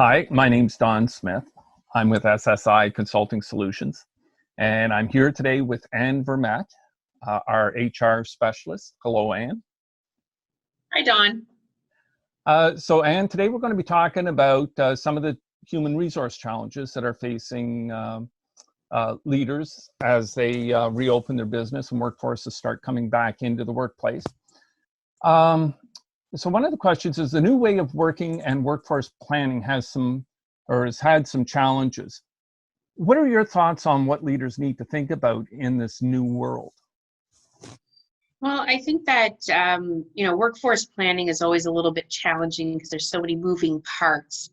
Hi, my name's Don Smith. I'm with SSI Consulting Solutions, and I'm here today with Anne Vermette, our HR specialist. Hello, Anne. Hi, Don. So, Anne, today we're going to be talking about some of the human resource challenges that are facing leaders as they reopen their business and workforces start coming back into the workplace. So one of the questions is the new way of working and workforce planning has had some challenges. What are your thoughts on what leaders need to think about in this new world? Well, I think that, workforce planning is always a little bit challenging because there's so many moving parts.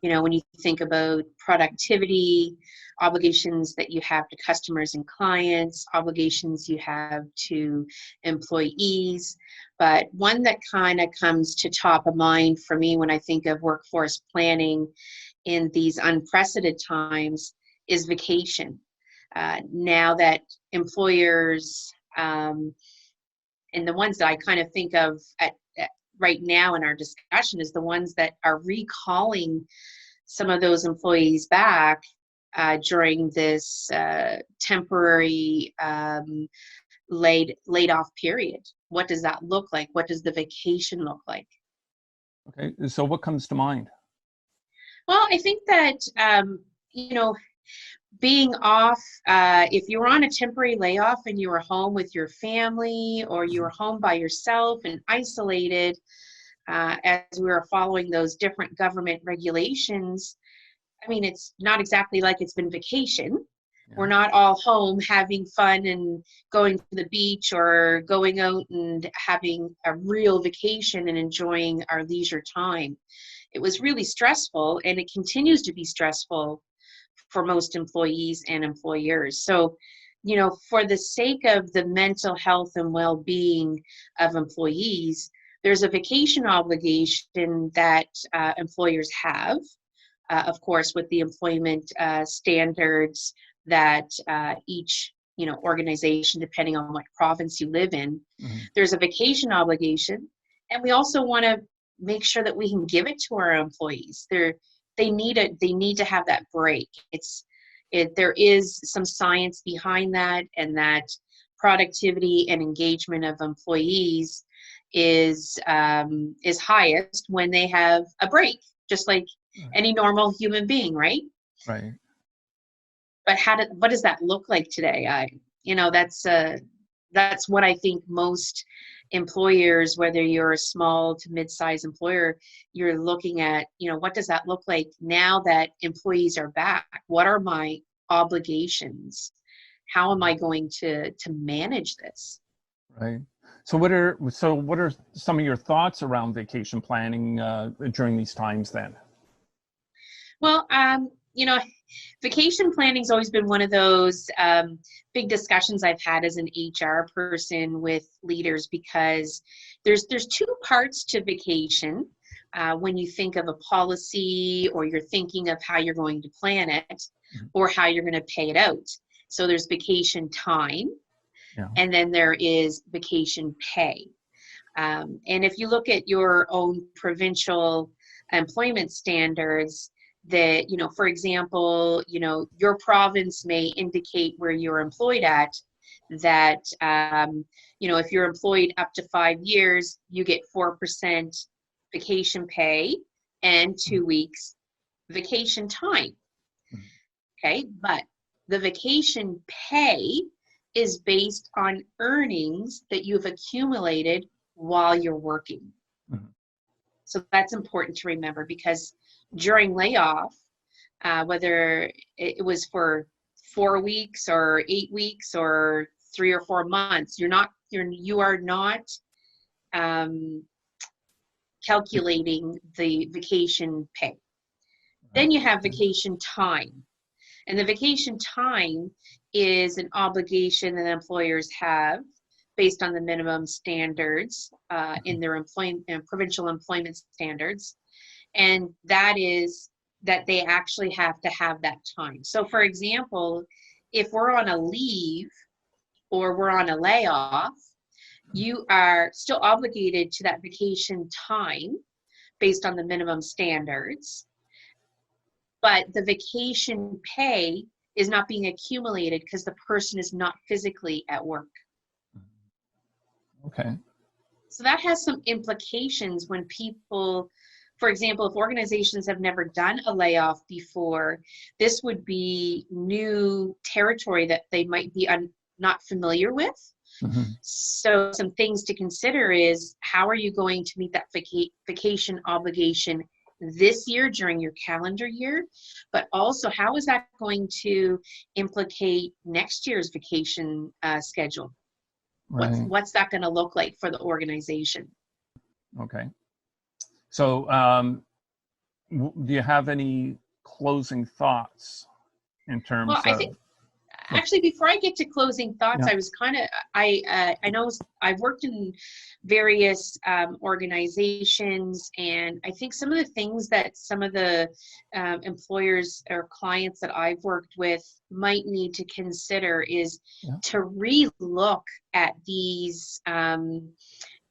When you think about productivity, obligations that you have to customers and clients, obligations you have to employees. But one that kind of comes to top of mind for me when I think of workforce planning in these unprecedented times is vacation. Now that employers, and the ones that I kind of think of at right now in our discussion is the ones that are recalling some of those employees back during this temporary laid off period. What does that look like? What does the vacation look like? Okay, so what comes to mind? Well, I think that, being off, if you were on a temporary layoff and you were home with your family or you were home by yourself and isolated, as we were following those different government regulations, I mean, it's not exactly like it's been vacation. Yeah. We're not all home having fun and going to the beach or going out and having a real vacation and enjoying our leisure time. It was really stressful, and it continues to be stressful for most employees and employers. So, for the sake of the mental health and well-being of employees, there's a vacation obligation that employers have, of course, with the employment standards that each organization, depending on what province you live in, there's a vacation obligation. And we also want to make sure that we can give it to our employees. They need to have that break. There is some science behind that, and that productivity and engagement of employees is highest when they have a break, just like any normal human being, right? Right. But what does that look like today? That's what I think most employers, whether you're a small to mid-sized employer, you're looking at, what does that look like now that employees are back? What are my obligations? How am I going to manage this? Right. So what are some of your thoughts around vacation planning during these times then? Well, vacation planning has always been one of those big discussions I've had as an HR person with leaders, because there's two parts to vacation. When you think of a policy, or you're thinking of how you're going to plan it, or how you're going to pay it out. So there's vacation time, and then there is vacation pay. And if you look at your own provincial employment standards, that, for example, your province may indicate where you're employed at, that, if you're employed up to 5 years, you get 4% vacation pay and 2 weeks vacation time. Okay, but the vacation pay is based on earnings that you've accumulated while you're working. So that's important to remember, because during layoff, whether it was for 4 weeks or 8 weeks or 3 or 4 months, you are not calculating the vacation pay. Then you have vacation time. And the vacation time is an obligation that employers have based on the minimum standards in their provincial employment standards. And that is that they actually have to have that time. So for example, if we're on a leave or we're on a layoff, you are still obligated to that vacation time based on the minimum standards. but the vacation pay is not being accumulated because the person is not physically at work. Okay. So that has some implications when people, for example, if organizations have never done a layoff before, this would be new territory that they might be not familiar with. Mm-hmm. So some things to consider is, how are you going to meet that vacation obligation this year during your calendar year? But also, how is that going to implicate next year's vacation schedule? Right. What's that going to look like for the organization? Okay. So, do you have any closing thoughts in terms Well, I of? think actually, before I get to closing thoughts, Yeah. I was kind of, I know I've worked in various organizations, and I think some of the things that some of the employers or clients that I've worked with might need to consider is Yeah. to re-look at these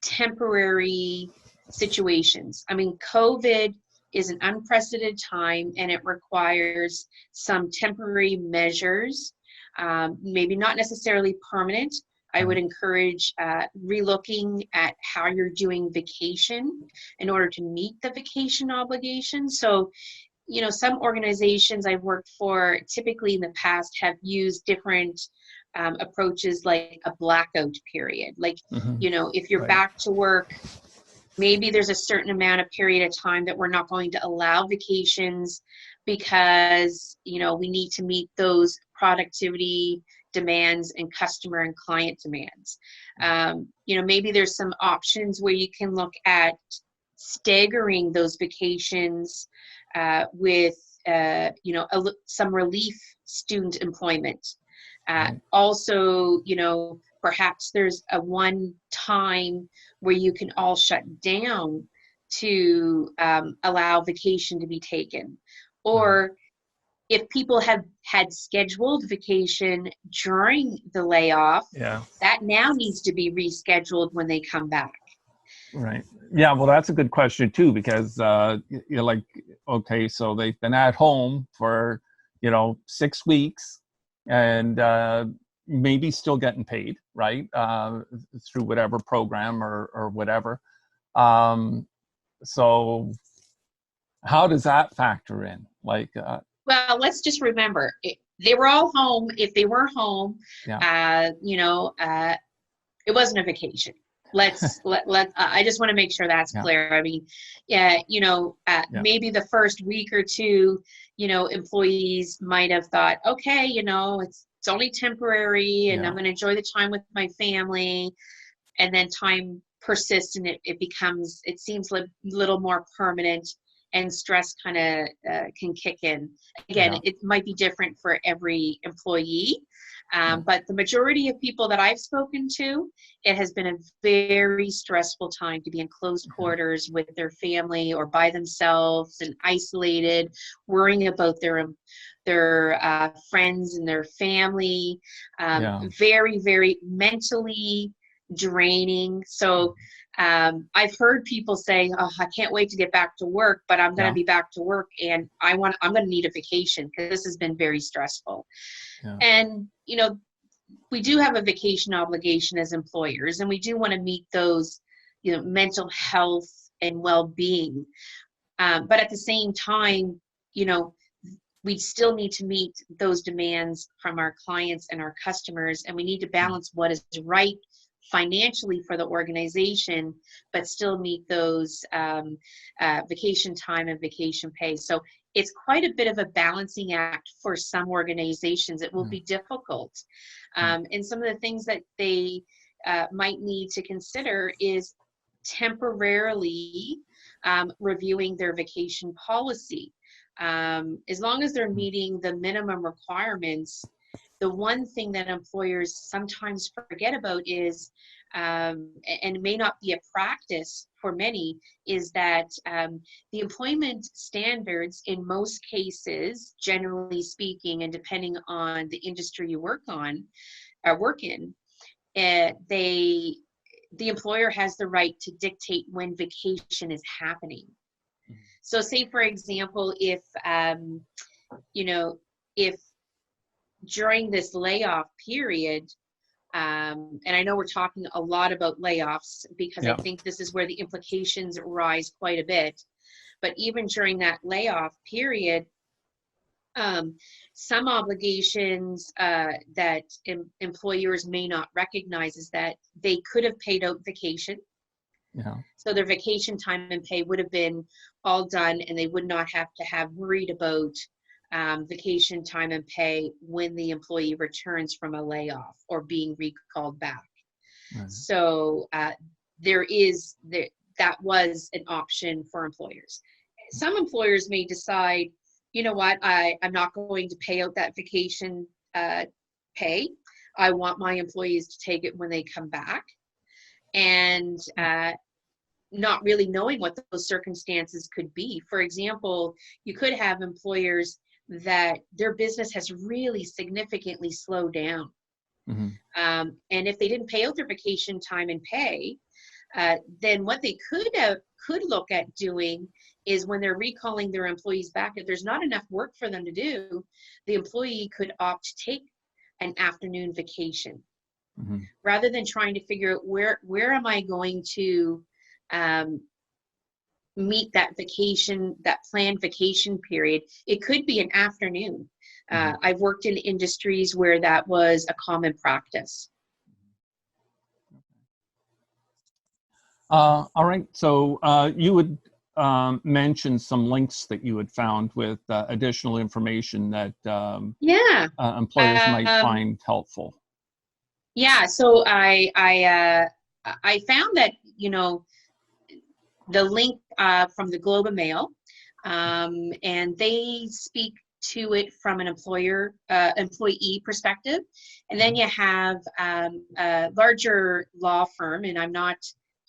temporary situations. I mean, COVID is an unprecedented time, and it requires some temporary measures, maybe not necessarily permanent. I would encourage relooking at how you're doing vacation in order to meet the vacation obligation. So, you know, some organizations I've worked for typically in the past have used different approaches, like a blackout period. Like, Mm-hmm. you know, if you're Right. back to work, maybe there's a certain amount of period of time that we're not going to allow vacations because, you know, we need to meet those productivity demands and customer and client demands. You know, maybe there's some options where you can look at staggering those vacations with, you know, some relief student employment. Right. Also, you know, perhaps there's a one time where you can all shut down to allow vacation to be taken. Or if people have had scheduled vacation during the layoff, Yeah. that now needs to be rescheduled when they come back. Right. Yeah. Well, that's a good question too, because you're like, okay, so they've been at home for 6 weeks, and maybe still getting paid, right, through whatever program or whatever. So how does that factor in? Like, Well, let's just remember, they were all home. If they were home, yeah. you know, it wasn't a vacation. I just want to make sure that's Yeah. clear. I mean, yeah, you know, Yeah. maybe the first week or two, you know, employees might have thought, okay, you know, it's only temporary, and I'm Yeah. going to enjoy the time with my family. And then time persists, and it seems a little more permanent, and stress kind of can kick in. Again, Yeah. it might be different for every employee. Yeah. But the majority of people that I've spoken to, it has been a very stressful time to be in closed quarters with their family or by themselves and isolated, worrying about their friends and their family. Yeah. Very, very mentally draining. So I've heard people say, "Oh, I can't wait to get back to work, but I'm going to Yeah. be back to work, and I'm going to need a vacation because this has been very stressful." Yeah. And, you know, we do have a vacation obligation as employers, and we do want to meet those, you know, mental health and well-being. But at the same time, you know, we still need to meet those demands from our clients and our customers, and we need to balance what is right financially for the organization, but still meet those vacation time and vacation pay. So it's quite a bit of a balancing act for some organizations. It will be difficult. And some of the things that they might need to consider is temporarily reviewing their vacation policy. As long as they're meeting the minimum requirements, the one thing that employers sometimes forget about is, and it may not be a practice for many, is that the employment standards in most cases, generally speaking, and depending on the industry you work in, the employer has the right to dictate when vacation is happening. So say, for example, if, you know, if during this layoff period, and I know we're talking a lot about layoffs because I Yeah. think this is where the implications rise quite a bit. But even during that layoff period, some obligations that employers may not recognize is that they could have paid out vacation. Yeah. So their vacation time and pay would have been all done, and they would not have to have worried about vacation time and pay when the employee returns from a layoff or being recalled back. Right. So that was an option for employers. Some employers may decide, you know what, I'm not going to pay out that vacation pay. I want my employees to take it when they come back. And not really knowing what those circumstances could be. For example, you could have employers that their business has really significantly slowed down. Mm-hmm. And if they didn't pay out their vacation time and pay, then what they could look at doing is when they're recalling their employees back, if there's not enough work for them to do, the employee could opt to take an afternoon vacation. Mm-hmm. Rather than trying to figure out where am I going to meet that vacation, that planned vacation period. It could be an afternoon. I've worked in industries where that was a common practice. All right, so you would mention some links that you had found with additional information that employers might find helpful. Yeah, so I found that, the link from the Globe Mail, and they speak to it from an employee perspective. And then you have a larger law firm, and I'm not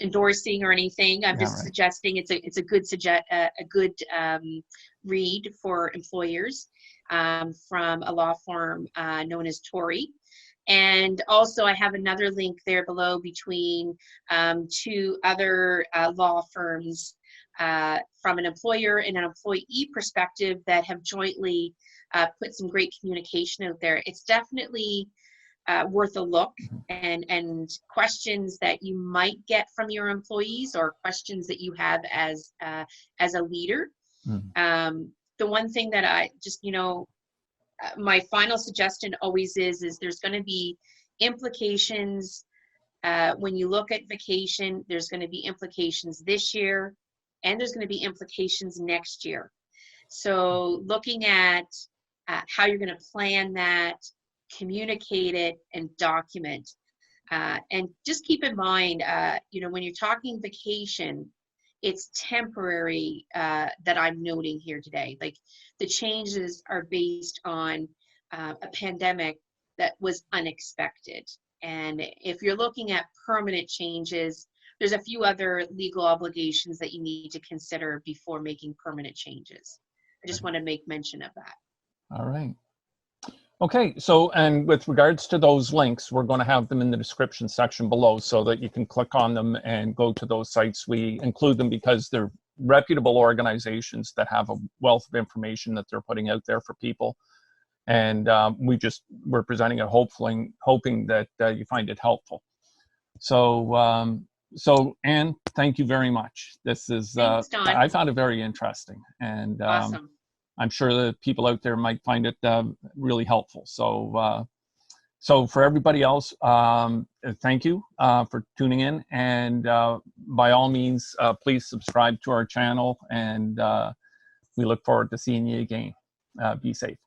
endorsing or anything. I'm just suggesting it's a good read for employers from a law firm known as Torys. And also I have another link there below between two other law firms from an employer and an employee perspective that have jointly put some great communication out there. It's definitely worth a look, and questions that you might get from your employees or questions that you have as a leader. The one thing that I just, my final suggestion always is there's going to be implications when you look at vacation. There's going to be implications this year, and there's going to be implications next year. So looking at how you're going to plan that, communicate it, and document. And just keep in mind, when you're talking vacation, it's temporary that I'm noting here today. Like, the changes are based on a pandemic that was unexpected. And if you're looking at permanent changes, there's a few other legal obligations that you need to consider before making permanent changes. I just want to make mention of that. All right. Okay, so, and with regards to those links, we're going to have them in the description section below so that you can click on them and go to those sites. We include them because they're reputable organizations that have a wealth of information that they're putting out there for people. And we're presenting it hoping that you find it helpful. So, Anne, thank you very much. This is, Thanks, Don. I found it very interesting. And awesome. I'm sure that people out there might find it really helpful. So, so for everybody else, thank you for tuning in. And by all means, please subscribe to our channel. And we look forward to seeing you again. Be safe.